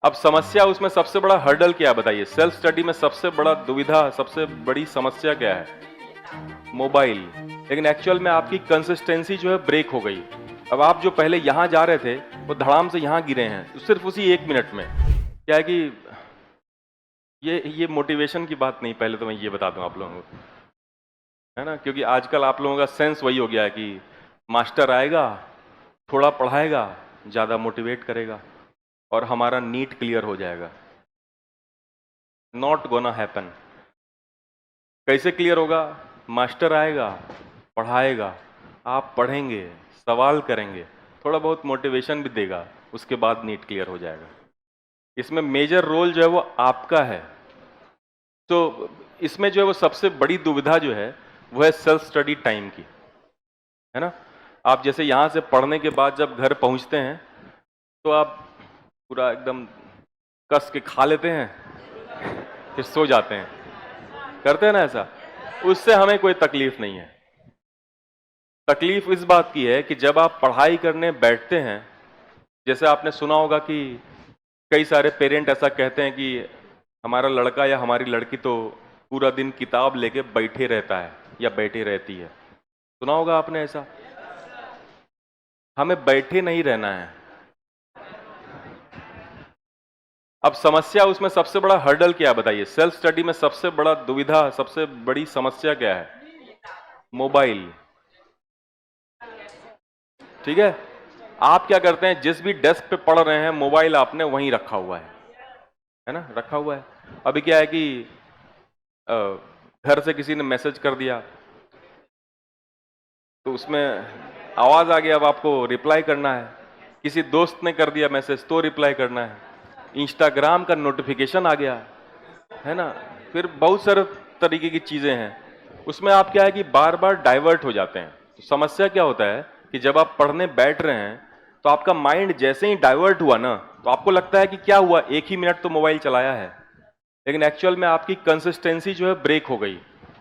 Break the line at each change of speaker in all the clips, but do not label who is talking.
अब समस्या उसमें सबसे बड़ा हर्डल क्या है बताइए? सेल्फ स्टडी में सबसे बड़ा दुविधा, सबसे बड़ी समस्या क्या है? मोबाइल। लेकिन एक्चुअल में आपकी कंसिस्टेंसी जो है ब्रेक हो गई। अब आप जो पहले यहां जा रहे थे वो धड़ाम से यहां गिरे हैं सिर्फ उसी 1 मिनट में। क्या है कि ये मोटिवेशन की बात नहीं, पहले तो मैं ये बता दूं आप लोगों को, है ना, क्योंकि आजकल आप लोगों का सेंस वही हो गया है कि मास्टर आएगा, थोड़ा पढ़ाएगा, ज्यादा मोटिवेट करेगा और हमारा नीट क्लियर हो जाएगा। Not gonna happen. कैसे क्लियर होगा? मास्टर आएगा, पढ़ाएगा, आप पढ़ेंगे, सवाल करेंगे, थोड़ा बहुत मोटिवेशन भी देगा, उसके बाद नीट क्लियर हो जाएगा। इसमें मेजर रोल जो है वो आपका है। तो इसमें जो है वो सबसे बड़ी दुविधा जो है वो है सेल्फ स्टडी टाइम की, है ना। आप जैसे यहां से पढ़ने के बाद जब घर पहुंचते हैं तो आप पूरा एकदम कस के खा लेते हैं, फिर सो जाते हैं, करते हैं ना ऐसा। उससे हमें कोई तकलीफ नहीं है। तकलीफ इस बात की है कि जब आप पढ़ाई करने बैठते हैं, जैसे आपने सुना होगा कि कई सारे पेरेंट ऐसा कहते हैं कि हमारा लड़का या हमारी लड़की तो पूरा दिन किताब लेके बैठे रहता है या बैठी रहती है। सुना होगा आपने ऐसा। हमें बैठे नहीं रहना है। अब समस्या उसमें सबसे बड़ा हर्डल क्या है बताइए? सेल्फ स्टडी में सबसे बड़ा दुविधा, सबसे बड़ी समस्या क्या है? मोबाइल। ठीक है। आप क्या करते हैं, जिस भी डेस्क पे पढ़ रहे हैं मोबाइल आपने वहीं रखा हुआ है ना, रखा हुआ है। अभी क्या है कि घर से किसी ने मैसेज कर दिया तो उसमें आवाज आ गया, अब आपको रिप्लाई करना है। किसी दोस्त ने कर दिया मैसेज तो रिप्लाई करना है। इंस्टाग्राम का नोटिफिकेशन आ गया, है ना। फिर बहुत सारे तरीके की चीजें हैं, उसमें आप क्या है कि बार बार डाइवर्ट हो जाते हैं। तो समस्या क्या होता है कि जब आप पढ़ने बैठ रहे हैं तो आपका माइंड जैसे ही डाइवर्ट हुआ ना, तो आपको लगता है कि क्या हुआ, 1 ही मिनट तो मोबाइल चलाया है। लेकिन एक्चुअल में आपकी कंसिस्टेंसी जो है ब्रेक हो गई।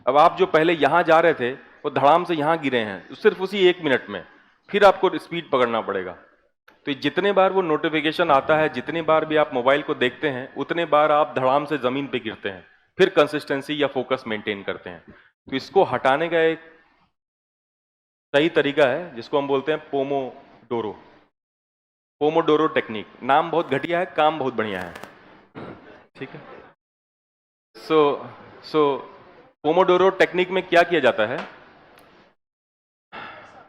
अब आप जो पहले यहां जा रहे थे वो धड़ाम से यहां गिरे हैं सिर्फ उसी 1 मिनट में, फिर आपको स्पीड पकड़ना पड़ेगा। तो जितने बार वो नोटिफिकेशन आता है, जितनी बार भी आप मोबाइल को देखते हैं, उतने बार आप धड़ाम से जमीन पे गिरते हैं, फिर कंसिस्टेंसी या फोकस मेंटेन करते हैं। तो इसको हटाने का एक सही तरीका है जिसको हम बोलते हैं पोमोडोरो। Pomodoro technique. नाम बहुत घटिया है, काम बहुत बढ़िया है। ठीक है। सो पोमोडोरो टेक्निक में क्या किया जाता है,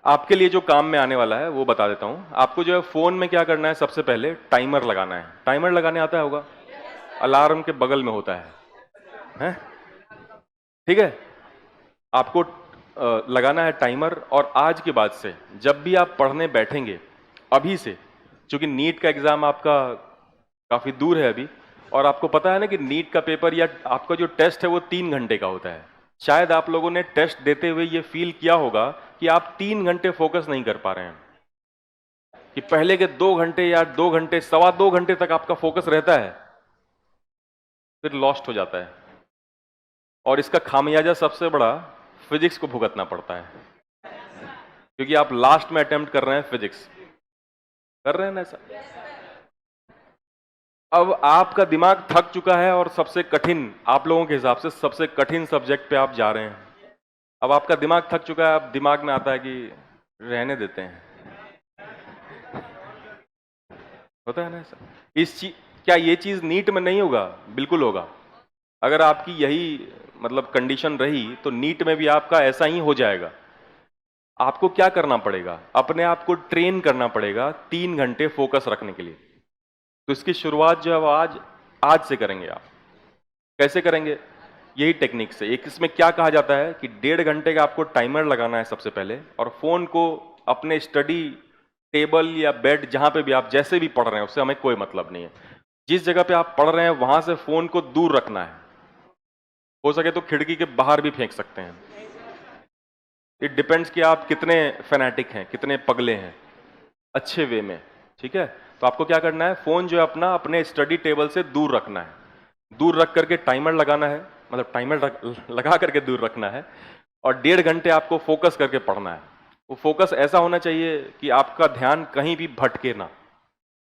आपके लिए जो काम में आने वाला है वो बता देता हूं। आपको जो है फोन में क्या करना है, सबसे पहले टाइमर लगाना है। टाइमर लगाने आता होगा, अलार्म के बगल में होता है? ठीक है। आपको लगाना है टाइमर, और आज के बाद से जब भी आप पढ़ने बैठेंगे, अभी से, क्योंकि नीट का एग्जाम आपका काफी दूर है अभी, और आपको पता है ना कि नीट का पेपर या आपका जो टेस्ट है वो 3 घंटे का होता है। शायद आप लोगों ने टेस्ट देते हुए ये फील किया होगा कि आप 3 घंटे फोकस नहीं कर पा रहे हैं, कि पहले के 2 घंटे या 2 घंटे, 2.25 घंटे तक आपका फोकस रहता है, फिर लॉस्ट हो जाता है। और इसका खामियाजा सबसे बड़ा फिजिक्स को भुगतना पड़ता है, क्योंकि आप लास्ट में अटेम्प्ट कर रहे हैं फिजिक्स, कर रहे हैं ना ऐसा। अब आपका दिमाग थक चुका है और सबसे कठिन, आप लोगों के हिसाब से सबसे कठिन सब्जेक्ट पे आप जा रहे हैं। अब आपका दिमाग थक चुका है, अब दिमाग में आता है कि रहने देते हैं, होता है ना ऐसा। इस चीज, क्या ये चीज नीट में नहीं होगा? बिल्कुल होगा। अगर आपकी यही मतलब कंडीशन रही तो नीट में भी आपका ऐसा ही हो जाएगा। आपको क्या करना पड़ेगा, अपने आप को ट्रेन करना पड़ेगा 3 घंटे फोकस रखने के लिए। तो इसकी शुरुआत जो है वो आज से करेंगे आप। कैसे करेंगे? यही टेक्निक से। एक इसमें क्या कहा जाता है कि 1.5 घंटे का आपको टाइमर लगाना है सबसे पहले, और फोन को अपने स्टडी टेबल या बेड, जहां पे भी आप जैसे भी पढ़ रहे हैं उससे हमें कोई मतलब नहीं है, जिस जगह पे आप पढ़ रहे हैं वहां से फोन को दूर रखना है। हो सके तो खिड़की के बाहर भी फेंक सकते हैं। इट डिपेंड्स कि आप कितने फैनेटिक हैं, कितने पगले हैं, अच्छे वे में। ठीक है। तो आपको क्या करना है, फोन जो है अपना अपने स्टडी टेबल से दूर रखना है। दूर रख करके टाइमर लगाना है, मतलब टाइमर लगा करके दूर रखना है, और 1.5 घंटे आपको फोकस करके पढ़ना है। वो फोकस ऐसा होना चाहिए कि आपका ध्यान कहीं भी भटके ना।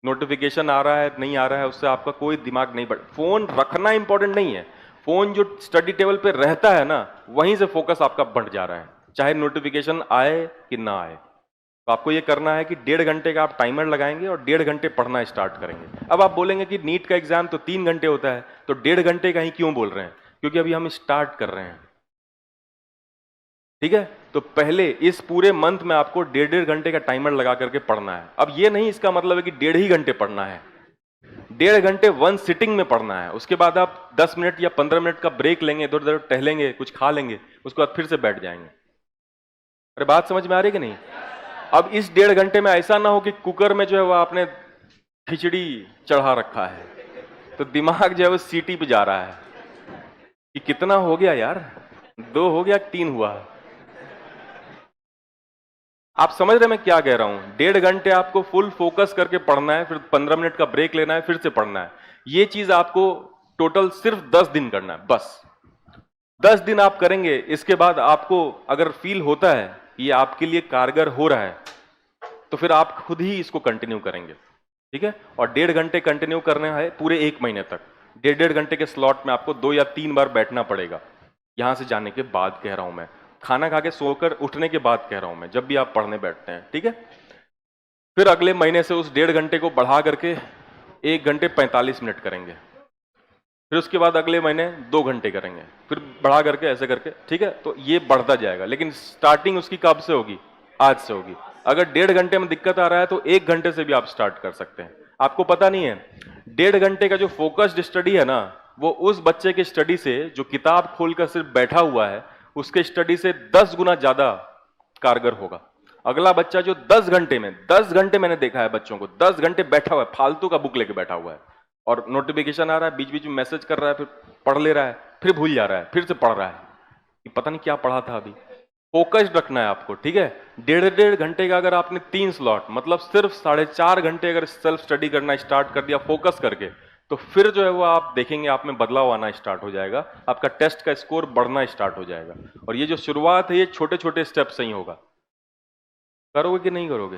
नोटिफिकेशन आ रहा है नहीं आ रहा है उससे आपका कोई दिमाग नहीं बढ़। फोन रखना इंपॉर्टेंट नहीं है, फोन जो स्टडी टेबल पे रहता है ना वहीं से फोकस आपका बढ़ जा रहा है, चाहे नोटिफिकेशन आए कि ना आए। तो आपको ये करना है कि 1.5 घंटे का आप टाइमर लगाएंगे और 1.5 घंटे पढ़ना स्टार्ट करेंगे। अब आप बोलेंगे कि नीट का एग्जाम तो 3 घंटे होता है, तो 1.5 घंटे का ही क्यों बोल रहे हैं? क्योंकि अभी हम स्टार्ट कर रहे हैं, ठीक है। तो पहले इस पूरे मंथ में आपको 1.5 घंटे का टाइमर लगा करके पढ़ना है। अब ये नहीं इसका मतलब है कि 1.5 ही घंटे पढ़ना है, 1.5 घंटे वन सिटिंग में पढ़ना है। उसके बाद आप 10 मिनट या 15 मिनट का ब्रेक लेंगे, इधर उधर टहलेंगे, कुछ खा लेंगे, उसके बाद फिर से बैठ जाएंगे। अरे बात समझ में आ रही कि नहीं? अब इस 1.5 घंटे में ऐसा ना हो कि कुकर में जो है वो आपने खिचड़ी चढ़ा रखा है, तो दिमाग जो है वो सीटी पे जा रहा है कि कितना हो गया यार, 2 हो गया 3 हुआ। आप समझ रहे मैं क्या कह रहा हूं? 1.5 घंटे आपको फुल फोकस करके पढ़ना है, फिर 15 मिनट का ब्रेक लेना है, फिर से पढ़ना है। ये चीज आपको टोटल सिर्फ 10 दिन करना है, बस 10 दिन आप करेंगे। इसके बाद आपको अगर फील होता है कि ये आपके लिए कारगर हो रहा है तो फिर आप खुद ही इसको कंटिन्यू करेंगे, ठीक है। और 1.5 घंटे कंटिन्यू करना है पूरे 1 महीने तक। 1.5 घंटे के स्लॉट में आपको 2 या 3 बार बैठना पड़ेगा। यहां से जाने के बाद कह रहा हूं मैं, खाना खा के सोकर उठने के बाद कह रहा हूं मैं, जब भी आप पढ़ने बैठते हैं, ठीक है। फिर अगले महीने से उस 1.5 घंटे को बढ़ा करके 1 घंटे 45 मिनट करेंगे। फिर उसके बाद अगले महीने 2 घंटे करेंगे, फिर बढ़ा करके ऐसे करके, ठीक है। तो ये बढ़ता जाएगा, लेकिन स्टार्टिंग उसकी कब से होगी? आज से होगी। अगर 1.5 घंटे में दिक्कत आ रहा है तो 1 घंटे से भी आप स्टार्ट कर सकते हैं। आपको पता नहीं है, 1.5 घंटे का जो फोकस्ड स्टडी है ना, वो उस बच्चे की स्टडी से जो किताब खोलकर सिर्फ बैठा हुआ है उसके स्टडी से 10 गुना ज्यादा कारगर होगा। अगला बच्चा जो 10 घंटे में, 10 घंटे मैंने देखा है बच्चों को, 10 घंटे बैठा हुआ है, फालतू का बुक लेके बैठा हुआ है, और नोटिफिकेशन आ रहा है, बीच बीच में मैसेज कर रहा है, फिर पढ़ ले रहा है, फिर भूल जा रहा है, फिर से पढ़ रहा है कि पता नहीं क्या पढ़ा था अभी। फोकस्ड रखना है आपको, ठीक है। 1.5 घंटे का अगर आपने 3 स्लॉट, मतलब सिर्फ 4.5 घंटे अगर सेल्फ स्टडी करना स्टार्ट कर दिया फोकस करके, तो फिर जो है वो आप देखेंगे आप में बदलाव आना स्टार्ट हो जाएगा, आपका टेस्ट का स्कोर बढ़ना स्टार्ट हो जाएगा। और ये जो शुरुआत है ये छोटे छोटे स्टेप से ही होगा। करोगे कि नहीं करोगे?